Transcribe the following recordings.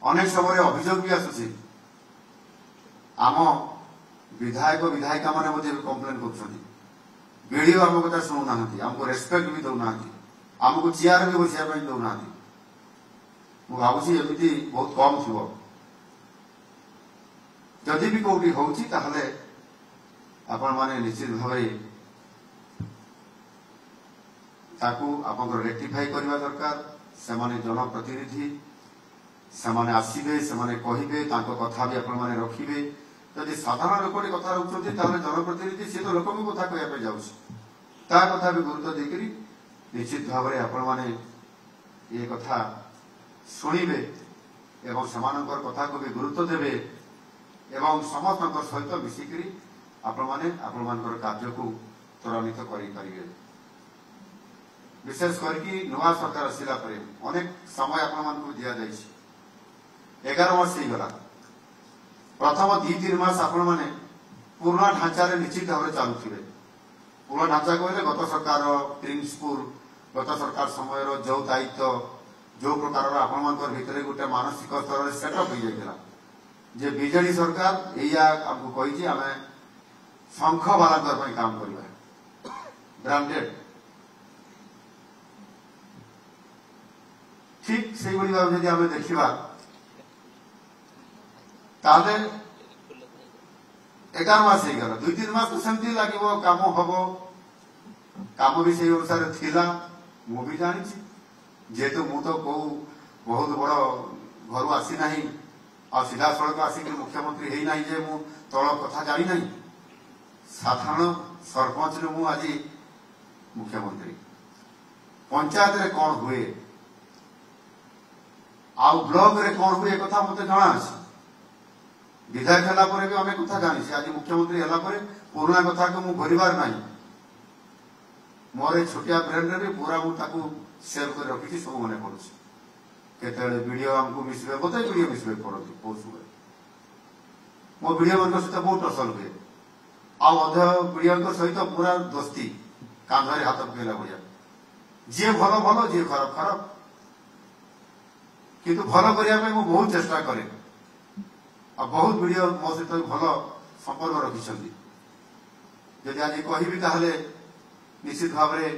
अनेक समय अभियोग भी आसुची आम विधायक विधायिका मैंने मुझे कंप्लेन कर आम कथा शुणुना आमको रेस्पेक्ट भी दौना आमको चेयर भी बसिया दौना मुझे भावुची एमती बहुत कम थी जदि भी कौटी होची ताहले आपण माने निश्चित भाव आपंकर रेक्टिफाई करवा दरकार से जनप्रतिनिधि से आसवे से कहे कथा भी आपण माने रखिबे जदि साधारण लोक कथा रखुଛନ୍ତି जनप्रतिनिधि सी तो लोक कथा कहवाई जा कथा भी गुरुत्व देकर निश्चित भाव में आपण माने ये कथा शुणिबे एवं समानकर कथा को भी गुरुत्व देवे एवं समस्त सहित मिसिकी आपण माने आपण मानकर कार्य को त्वरान्वित करें विशेष करके नुआ सरकार आसला अनेक समय आपण मान को दिया जाइए 11 वर्ष हो गला प्रथम 2-3 मास आपण माने पुराना ढांचा निश्चित भाव में चलुवे पुराना ढांचा कहले गत सरकार प्रिंसिपल गत सरकार समय जो दायित्व जो प्रकार आपण मानकर भितर गोटे मानसिक स्तर में सेटअप हो जाता जे बीजेडी सरकार या आमको कही आम शंख बालांकर काम करवा ब्रांडेड ठीक से भाव जब आम देखा ताले 11 मास हो गला 2-3 मास तो सेमती लगे काम हम काम भी से अनुसार थिला मु भी जानी जेहेतु मु तो कौ बहुत बड़ घर आसी ना आ सीधा सड़क आसिक मुख्यमंत्री है ना जे मु तल कथा जानी ना साधारण सरपंच मु आज मुख्यमंत्री पंचायत रे कौन हुए आ ब्लॉक रे कौन हुए कथा मत जना अछि विधायक हला परे भी आम कथा जानी आज मुख्यमंत्री हला परे पुराना कथा को मु भरबार ना मोर छोटिया ब्रेन रे भी पूरा मुझे सेव कर रखी सब मन पड़े केत वीडियो आमको मिसबे बताए वीडियो मिसबे पड़ती बहुत समय मो वीडियो मान सहित बहुत असल हुए आडियो सहित पूरा दोस्ती कांधरे हाथ पकेला भाया जी भल भल जी खराब खराब किंतु भल करने मुझे बहुत चेष्टा करे बहुत वीडियो मो सहित भल संपर्क रखिंट जदि आज कहि निश्चित भाव में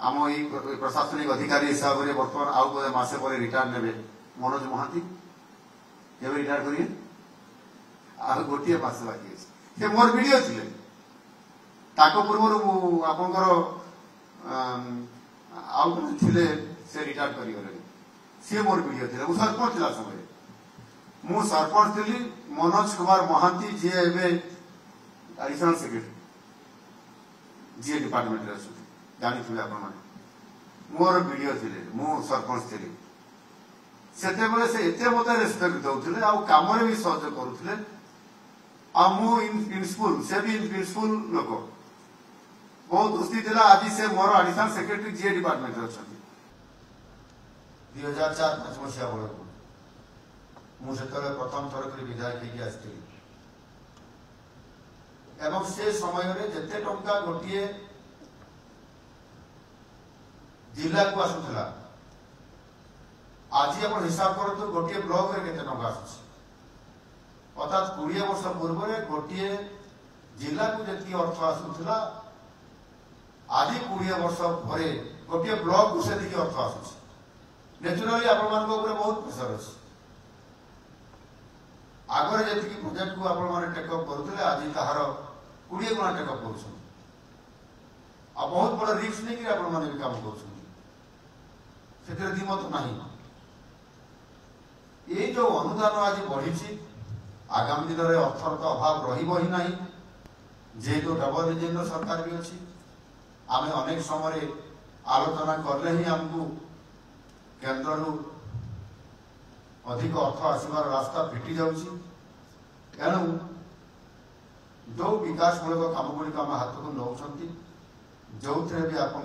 आम ये प्रशासनिक अधिकारी हिसाब से बर्तमान आउ मसे पर रिटायर ने मनोज महांती के रिटायर करिए आ गोटे मस बाकी मोर वीडियो थे पूर्व आपंकर आउ थे से रिटायर कर सी मोर वीडियो थे मुझे सरपंच था समय मु सरपंच थी मनोज कुमार महांती जी एडिशनल सेक्रेटरी जी डिपार्टमेंट जानी थे आप मोर वीडियो थे मु सरपंच थी से मत रेस्पेक्ट दौले आम भी सहयोग करुले प्रिंसिपल से भी प्रिंसिपल लोक बहुत दोस्ती थी आज से मोर एडिशनल सेक्रेटरी जी डिपार्टमेंट अच्छा 2004-5 मसीहा बेलू मुझे प्रथम थरक विधायक आसती एवं से समय जिते टंका गोटे जिला को आसूला आज आप हिसाब करते गोटे ब्लॉक रे केते टंका आसुछ अर्थात 20 वर्ष पूर्व गोटे जिला को जी अर्थ आसूला आज 20 वर्ष पर गोटे ब्लॉक को से अर्थ आसूछ नेचुराली आपण बहुत प्रेसर अच्छी आगे जी प्रोजेक्ट को आप टेकअप करुले आज तार 20 गुणा टेकअप कर बहुत बड़ा रिस्क नहीं आप काम कर दिमत ना ये जो अनुदान आज बढ़ी आगामी दिन में अर्थर तो अभाव रही जेहेतु डबल इंजिन सरकार भी अच्छी आम अनेक समय आलोचना कले ही आमको केन्द्र अधिक अर्थ आसबार रास्ता फिटी जाऊँगी तेणु जो विकासमूलक काम गुड़िक आम हाथ को नौ जो भी आप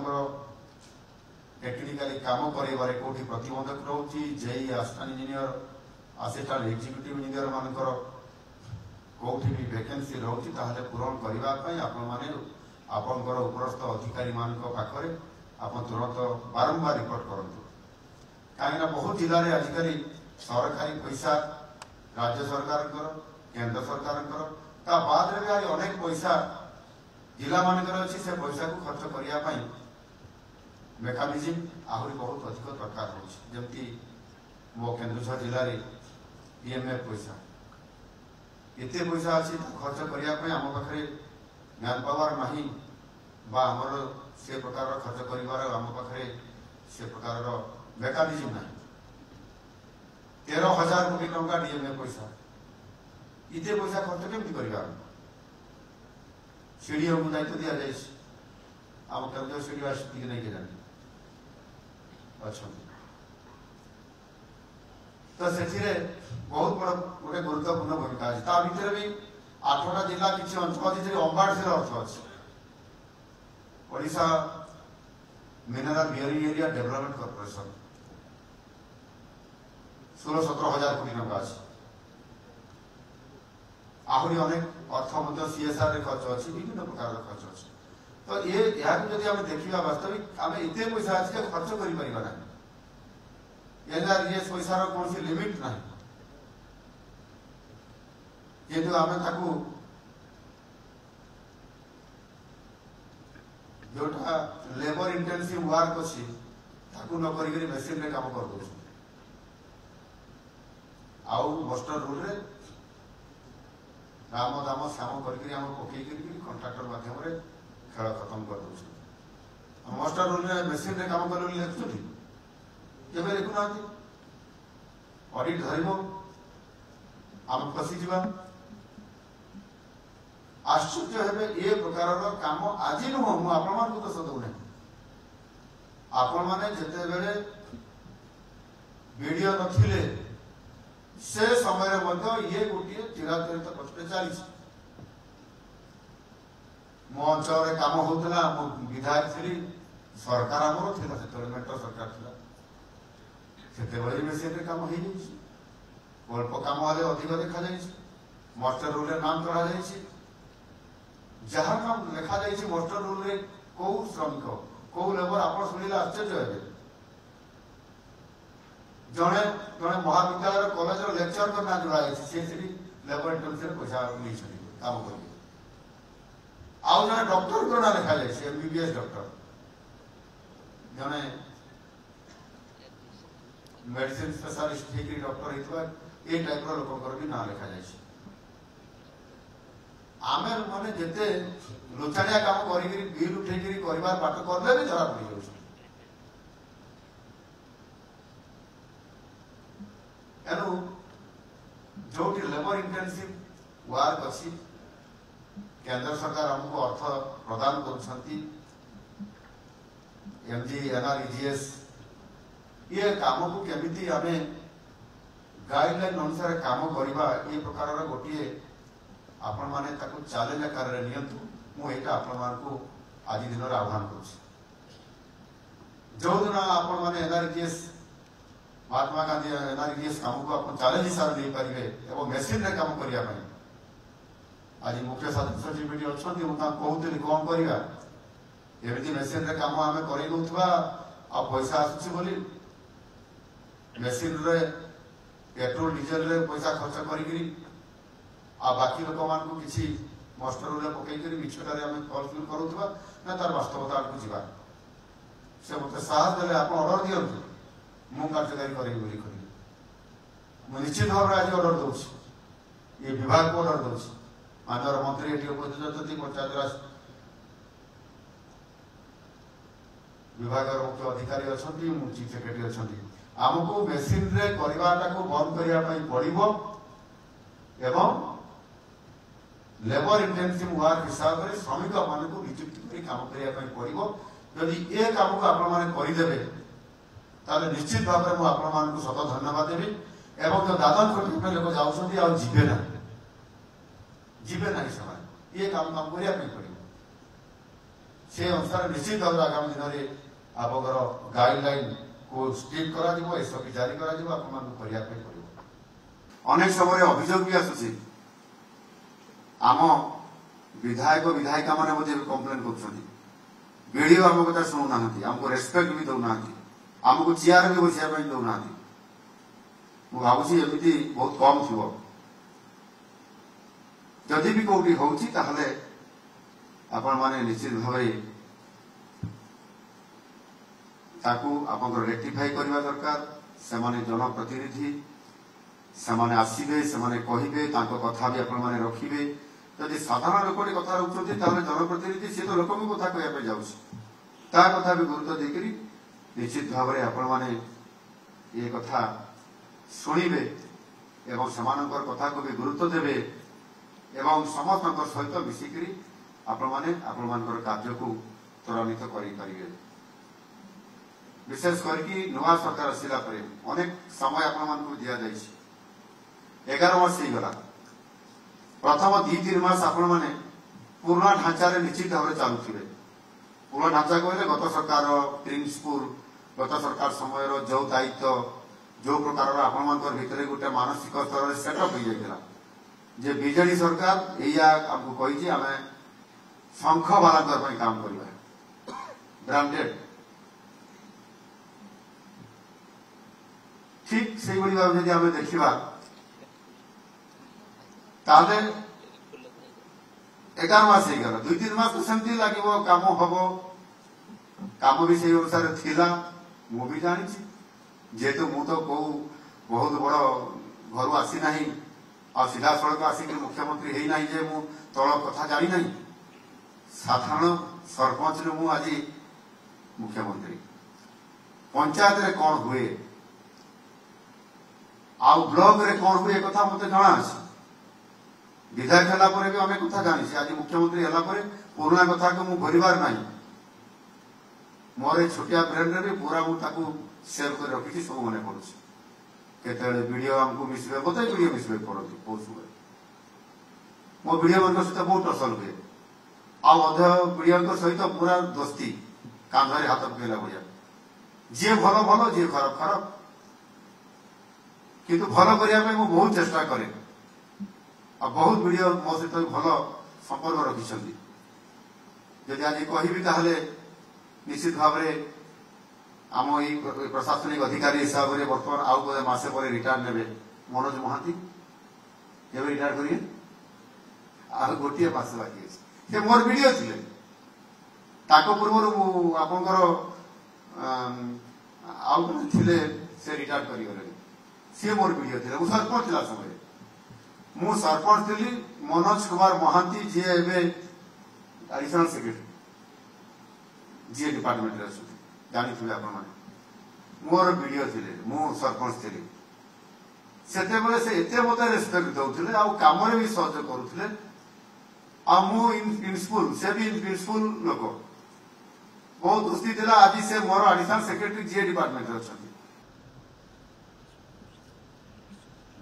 टेक्निकाली काम कर कौटी प्रतिबंधक रोचे JE assistant engineer assistant executive engineer मानकर कौटी भी वैकेंसी रोचे पूरण करने आपंकर उपरस्थ अधिकारी पाखे आप तुरंत बारंबार रिपोर्ट करूँ कहीं बहुत जिले में आजिकल सरकारी पैसा राज्य सरकार केंद्र सरकार बाद भी आज अनेक पैसा जिला मानक अच्छी से पैसा को खर्च करने मेकानिजम आहरी बहुत अधिक दरकार होमती मो केन्दुझर जिले में पीएमएफ पैसा एत पैसा अच्छी खर्च करने आम पाखे मैन पावर नहीं आमर से प्रकार खर्च कर आम पाखे से प्रकार मेकानिजम ना 13,000 कोटी टंका डीएमएफ पैसा इते पैसा खर्च केमती कर सीडीओ को दायित्व दि जाए आम केन्द्र सीडीओ आसिक नहीं के जाने अच्छा तो से बहुत बड़ गोटे गुरुत्वपूर्ण भूमिका अच्छी ता भर भी 8टा जिला किसी अंचल अच्छी अंबाड़ से अर्थ अच्छे Odisha mineral bearing area development corporation 16-17,000 कोटी टंका अच्छी आहरी अनेक अर्थ सीएसआर रे खर्च अच्छी विभिन्न प्रकार खर्च अच्छी तो ये जब आम देखा वास्तविक आम एत पैसा अच्छे खर्च कर एनआरईएस पैसार कौन लिमिट ना किंतु आम जोटा लेबर इंटेंसिव वर्क अच्छी नक मेसीन रे काम कर दो आउ मास्टर रूल रे राम दाम श्याम करके कंट्राक्टर माध्यम खेल खत्म कर दो मास्टर रूल रे मेसीन रे काम कर लिखुं केवे लिखुना ऑडिट धरब आम फसीजा आश्चर्य हे ये प्रकार काम आज नुह मु आपण दोष दौना आपण मैंने जिते बेले वीडियो नथिले से समय ये गोटे चिराचरित प्रश्न चली मो अंचल काम होता मो विधायक थी सरकार आमर थी से मेट्रो सरकार थी से मेसीन कम हो अल्प कम हेल्ले अधिक देखा मास्टर रूल नाम चढ़ा जहाँ नाम लिखा मास्टर रूल कौ श्रमिक कौ लेबर आप शुणिले आश्चर्य हे जड़े जड़े महाविद्यालय कॉलेज लेक्चर का ना जोड़ा से लेबर इंटेंसिव पैसा नहीं काम कर आउ जड़े डॉक्टर को ना लिखा एमबीबीएस डॉक्टर जड़े मेडिसिन स्पेशलिस्ट होकर डॉक्टर होता ये टाइप लोक भी ना लिखा जाए आम मैंने जिते लुचाणिया काम कर बिल उठे बाट करले भी धरा पड़ जाए तेणु जो लेबर इंटेंसिव वर्क अच्छी केंद्र सरकार हमको अर्थ प्रदान कर एमजी एनआरईजीएस ये काम को केमिति आमे गाइडलाइन अनुसार काम करवा ये प्रकार गोटे आपण माने ताको चैलेंज आकार रे नियंतु मु एटा आपण मान को आज दिन रे आह्वान करूछी जो दिन आपण माने एनआरईजीएस महात्मा गांधी एनआरईजीएस काम को आपण चैलेंज हिसाब ले परिबे एवं मशीन रे काम करिया पई आज मुख्य सचिव भी अछंती मु ता कहउतली कोन करिया एमिति मशीन रे काम आमे करै नउथबा आ पैसा आसुची बोली मेसीन रे पेट्रोल डीजेल रे पैसा खर्च करी बाकी लोक मान किसी मास्टर रे पकई मिछटारे आम कलफिल करूथबा ना तार वास्तवता को जीवा से मत साहस देले आप ऑर्डर दियंतु मु कार्यकारी करेबी बोली करी मु निश्चित भाव आज ऑर्डर दउछि ये विभाग को ऑर्डर दउछि माननीय मंत्री एटी उपस्थित अछंती पंचायत राज विभाग मुख्य अधिकारी अछंती मु चीफ सेक्रेटरी अछंती आमको मेसीन रे करवाटा को बंद करिया पई पड़िबो एवं लेबर इंटेंसिव वर्क हिसाब रे श्रमिक मान को नियुक्ति करी काम करिया पई पड़िबो यदि ए काम को आपण माने करि देबे ताले निश्चित भाव में मु आपण मान को सत धन्यवाद देबी एवं जो दादन कोटी लोक जाउछंती आ जीवे ना समय ये काम करिया पई पड़िबो से अनुसार निश्चित भाव आगामी दिन रे आपगर गाइडलाइन को स्ट्रिक्ट करा दिबो एसओपी जारी करा दिबो आपण मान करिया पे पड़िबो अनेक समय अभियोग भी आसुची आम विधायक विधायिका माने मध्ये कंप्लेन करछंती वीडियो हम कथा सुनु नाहंती हमको रेस्पेक्ट भी दउ नाहंती हमको चेयर भी बसिया पे दउ नाहंती ମୁଁ ଭାବୁଛି ଏମିତି ବହୁତ କମ୍ ଥିବ। ଯଦି ବି କୋଉଠି ହଉଛି ତାହେଲେ ଆପଣମାନେ ନିଶ୍ଚିତ ଭାବରେ ତାକୁ ଆପଣଙ୍କର ରେକ୍ଟିଫାଇ କରିବା ଦରକାର। ସେମାନେ ଜନପ୍ରତିନିଧି, ସେମାନେ ଆସିବେ, ସେମାନେ କହିବେ, ତାଙ୍କ କଥା ବି ଆପଣମାନେ ରଖିବେ। ଯଦି ସାଧାରଣ ଲୋକଟି କଥା ରଖୁଛନ୍ତି ତାହେଲେ ଜନପ୍ରତିନିଧି ସେ ତ ଲୋକଙ୍କୁ କଥା କହିବା ପାଇଁ ଯାଉଛି, ତା କଥା ବି ଗୁରୁତ୍ୱ ଦେଇକରି ନିଶ୍ଚିତ ଭାବରେ ଆପଣମାନେ ଏ କଥା ଶୁଣିବେ ଏବଂ ସେମାନଙ୍କର କଥାକୁ ବି ଗୁରୁତ୍ୱ ଦେବେ ଏବଂ ସମସ୍ତଙ୍କ ସହିତ ମିଶିକରି ଆପଣମାନେ ଆପଣମାନଙ୍କର କାର୍ଯ୍ୟକୁ ତ୍ୱରାନ୍ୱିତ କରିପାରିବେ। ବିଶେଷ କରିକି ନୂଆ ସରକାର ଆସିଲା ପରେ ଅନେକ ସମୟ ଆପଣମାନଙ୍କୁ ଦିଆଯାଇଛି। 11 ମାସ ହେଇଗଲା। ପ୍ରଥମ 2-3 ମାସ ଆପଣମାନେ ପୁରୁଣା ଢାଞ୍ଚାରେ ନିଶ୍ଚିତ ଭାବରେ ଚାଲୁଥିବେ। ପୁରୁଣା ଢାଞ୍ଚା କହିଲେ ଗତ ସରକାର ପ୍ରିନ୍ସିପୁଲ, ଗତ ସରକାର ସମୟର ଯୋଉ ଦାୟିତ୍ୱ, ଯୋଉ ପ୍ରକାରର ଆପଣମାନଙ୍କର ଭିତରେ ଗୋଟେ ମାନସିକ ସ୍ତରରେ ସେଟଅପ୍ ହେଇଯାଇଥିଲା ଯେ ବିଜେଡି ସରକାର ଏଇଆ ଆମକୁ କହିଛି ଆମେ ଶଙ୍ଖ ବାଲାଙ୍କର ପାଇଁ କାମ କରିବା, ବ୍ରାଣ୍ଡେଡ। ଠିକ୍ ସେଇଭଳି ଭାବେ ଯଦି ଆମେ ଦେଖିବା ତାହେଲେ 11 ମାସ ହେଇଗଲା। 2-3 ମାସ ତ ସେମିତି ଲାଗିବ, କାମ ହବ, କାମ ବି ସେଇ ଅନୁସାରେ ଥିଲା। ମୁଁ ବି ଜାଣିଛି, ଯେହେତୁ ମୁଁ ତ କୋଉ ବହୁତ ବଡ ଘରୁ ଆସିନାହିଁ ଆଉ ସିଧାସଳଖ ଆସିକି ମୁଖ୍ୟମନ୍ତ୍ରୀ ହେଇନାହିଁ ଯେ ମୁଁ ତଳ କଥା ଜାଣିନାହିଁ। ସାଧାରଣ ସରପଞ୍ଚରୁ ମୁଁ ଆଜି ମୁଖ୍ୟମନ୍ତ୍ରୀ। ପଞ୍ଚାୟତରେ କଣ ହୁଏ ଆଉ ବ୍ଲକରେ କଣ ହୁଏ ଏ କଥା ମତେ ଜଣା ଅଛି। ବିଧାୟକ ହେଲା ପରେ ବି ଅନେକ କଥା ଜାଣିଛି। ଆଜି ମୁଖ୍ୟମନ୍ତ୍ରୀ ହେଲା ପରେ ପୁରୁଣା କଥାକୁ ମୁଁ ଭୁଲିବାର ନାହିଁ। ମୋର ଏ ଛୋଟିଆ ବ୍ରେନରେ ବି ପୁରା ମୁଁ ତାକୁ ସେଭ୍ କରି ରଖିଛି, ସବୁ ମନେ ପଡୁଛି। କେତେବେଳେ ଭିଡିଓ ଆମକୁ ମିଶିବେ, ବୋଧେ ଭିଡିଓ ମିଶିବେ ପଡନ୍ତି ବହୁତ ସମୟ। ମୋ ଭିଡିଓ ମାନଙ୍କ ସହିତ ବହୁତ ଟସଲ ହୁଏ ଆଉ ଅଧ ଭିଡିଓଙ୍କ ସହିତ ପୁରା ଦୋସ୍ତି, କାନ୍ଧରେ ହାତ ପକେଇଲା ଭଳିଆ। ଯିଏ ଭଲ ଭଲ, ଯିଏ ଖରାପ ଖରାପ, କିନ୍ତୁ ଭଲ କରିବା ପାଇଁ ମୁଁ ବହୁତ ଚେଷ୍ଟା କରେ ଆଉ ବହୁତ ଭିଡିଓ ମୋ ସହିତ ଭଲ ସମ୍ପର୍କ ରଖିଛନ୍ତି। ଯଦି ଆଜି କହିବି ତାହେଲେ ନିଶ୍ଚିତ ଭାବରେ ଆମ ଏଇ ପ୍ରଶାସନିକ ଅଧିକାରୀ ହିସାବରେ ବର୍ତ୍ତମାନ ଆଉ ବୋଧେ ମାସେ ପରେ ରିଟାୟାର ନେବେ ମନୋଜ ମହାନ୍ତି। କେବେ ରିଟାୟାର କରିବେ? ଆଉ ଗୋଟିଏ ମାସ ବାକି ଅଛି। ସେ ମୋର ଭିଡିଓ ଥିଲେ। ତାଙ୍କ ପୂର୍ବରୁ ମୁଁ ଆପଣଙ୍କର ଆଉ ଜଣେ ଥିଲେ, ସେ ରିଟାୟାର କରିଗଲେଣି। ସିଏ ମୋର ଭିଡିଓ ଥିଲେ। ମୁଁ ସରପଞ୍ଚ ଥିଲା ସମୟରେ, ମୁଁ ସରପଞ୍ଚ ଥିଲି। ମନୋଜ କୁମାର ମହାନ୍ତି ଯିଏ ଏବେ ଆଡିସନାଲ ସେକ୍ରେଟାରୀ ଯିଏ ଡିପାର୍ଟମେଣ୍ଟରେ ଅଛନ୍ତି, ଜାଣିଥିବେ ଆପଣମାନେ, ମୋର ଭିଡିଓ ଥିଲେ। ମୁଁ ସରପଞ୍ଚ ଥିଲି ସେତେବେଳେ। ସେ ଏତେ ମତେ ରେସ୍ପେକ୍ଟ ଦଉଥିଲେ ଆଉ କାମରେ ବି ସହଯୋଗ କରୁଥିଲେ। ଆଉ ମୁଁ ପ୍ରିନ୍ସିପୁଲ, ସେ ବି ପ୍ରିନ୍ସିପୁଲ ଲୋକ, ବହୁତ ଦୋସ୍ତି ଥିଲା। ଆଜି ସେ ମୋର ଆଡିସନାଲ ସେକ୍ରେଟାରୀ ଯିଏ ଡିପାର୍ଟମେଣ୍ଟରେ ଅଛନ୍ତି।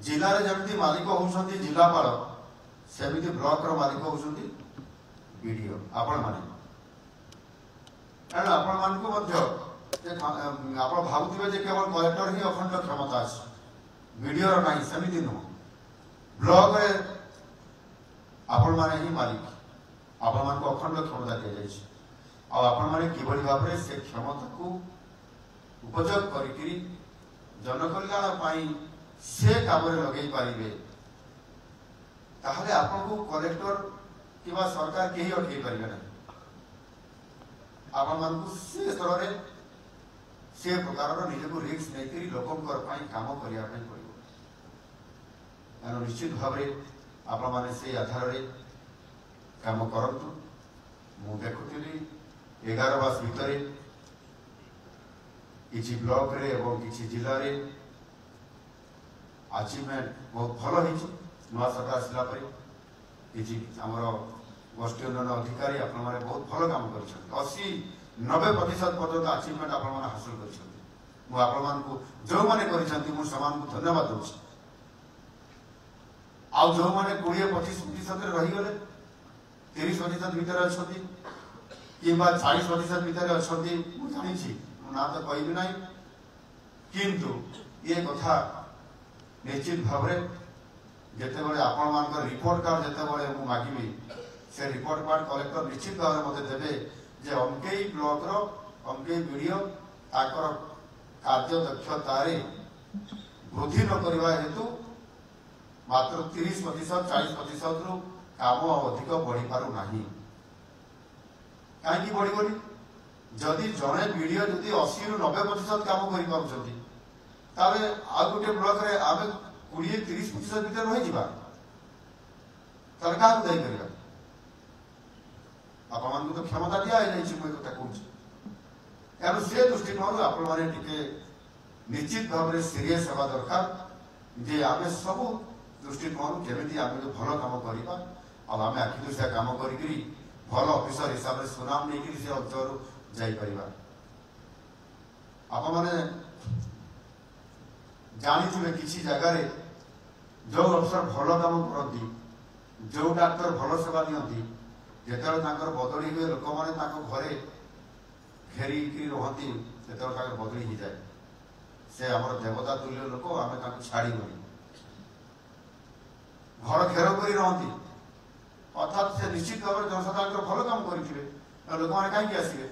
ଜିଲ୍ଲାରେ ଯେମିତି ମାଲିକ ହଉଛନ୍ତି ଜିଲ୍ଲାପାଳ, ସେମିତି ବ୍ଲକର ମାଲିକ ହଉଛନ୍ତି ବିଡିଓ ଆପଣମାନେ। ତେଣୁ ଆପଣମାନଙ୍କୁ ମଧ୍ୟ ଆପଣ ଭାବୁଥିବେ ଯେ କେବଳ କଲେକ୍ଟର ହିଁ ଅଖଣ୍ଡ କ୍ଷମତା ଅଛି, ବିଡିଓର ନାହିଁ। ସେମିତି ନୁହଁ। ବ୍ଲକରେ ଆପଣମାନେ ହିଁ ମାଲିକ, ଆପଣମାନଙ୍କୁ ଅଖଣ୍ଡ କ୍ଷମତା ଦିଆଯାଇଛି ଆଉ ଆପଣମାନେ କିଭଳି ଭାବରେ ସେ କ୍ଷମତାକୁ ଉପଯୋଗ କରିକିରି ଜନକଲ୍ୟାଣ ପାଇଁ ସେ କାମରେ ଲଗେଇ ପାରିବେ, ତାହେଲେ ଆପଣଙ୍କୁ କଲେକ୍ଟର କିମ୍ବା ସରକାର କେହି ଅଟକେଇ ପାରିବେ ନାହିଁ। ଆପଣମାନଙ୍କୁ ସେ ସ୍ତରରେ ସେ ପ୍ରକାରର ନିଜକୁ ରିସ୍କ ନେଇକରି ଲୋକଙ୍କର ପାଇଁ କାମ କରିବା ପାଇଁ ପଡିବ। ତେଣୁ ନିଶ୍ଚିତ ଭାବରେ ଆପଣମାନେ ସେଇ ଆଧାରରେ କାମ କରନ୍ତୁ। ମୁଁ ଦେଖୁଥିଲି 11 ମାସ ଭିତରେ କିଛି ବ୍ଲକରେ ଏବଂ କିଛି ଜିଲ୍ଲାରେ ଆଚିଭମେଣ୍ଟ ବହୁତ ଭଲ ହେଇଛି। ନୂଆ ସରକାର ଆସିଲା ପରେ କିଛି ଆମର ଗୋଷ୍ଠୀ ଉନ୍ନୟନ ଅଧିକାରୀ ଆପଣମାନେ ବହୁତ ଭଲ କାମ କରିଛନ୍ତି। 80-90% ପର୍ଯ୍ୟନ୍ତ ଆଚିଭମେଣ୍ଟ ଆପଣମାନେ ହାସଲ କରିଛନ୍ତି। ମୁଁ ଆପଣମାନଙ୍କୁ ଯେଉଁମାନେ କରିଛନ୍ତି ମୁଁ ସେମାନଙ୍କୁ ଧନ୍ୟବାଦ ଦେଉଛି। ଆଉ ଯେଉଁମାନେ 20-25% ରହିଗଲେ, 30% ଭିତରେ ଅଛନ୍ତି କିମ୍ବା 40% ଭିତରେ ଅଛନ୍ତି, ମୁଁ ଜାଣିଛି, ମୁଁ ନା ତ କହିବି ନାହିଁ, କିନ୍ତୁ ଏ କଥା ନିଶ୍ଚିତ ଭାବରେ ଯେତେବେଳେ ଆପଣମାନଙ୍କର ରିପୋର୍ଟ କାର୍ଡ ଯେତେବେଳେ ମୁଁ ମାଗିବି, ସେ ରିପୋର୍ଟ କାର୍ଡ କଲେକ୍ଟର ନିଶ୍ଚିତ ଭାବରେ ମୋତେ ଦେବେ ଯେ ଅମକେଇ ବ୍ଲକର ଅମକେଇ ବିଡିଓ ତାଙ୍କର କାର୍ଯ୍ୟ ଦକ୍ଷତାରେ वृद्धि न करवा हेतु मात्र 30% 40% रु काम अधिक बढ़ी पारु नाही। कहीं बढ़ी जदि जड़े वीडियो जदि 80 रु 90% काम कर गोटे ब्लॉक रे आम 20-30% भीतर रही जावा क्या दायी कर आपण तो क्षमता दिया कथा कहूँ तेणु से दृष्टिकोण आपण निश्चित भाव में सीरीयस हवा दरकार जे आम सब दृष्टिकोण केमी आम भल कम करवा आम आखि दृष्टिया कम कर भल ऑफिसर हिसाब से सुनाम नहीं से अंचल जापर आप जानी किसी जगार जो अफसर भल कम करती जो डाक्तर भल सेवा दिखती जो बदली हुए लोक मैंने घरे घेरिकी रहती से बदली हो जाए से आम देवता तुल्य लोक आम छाड़ी घर घेर कर रहती अर्थात से निश्चित भाव जनसाधारण भल कम करेंगे लोक मैंने कहीं आसवे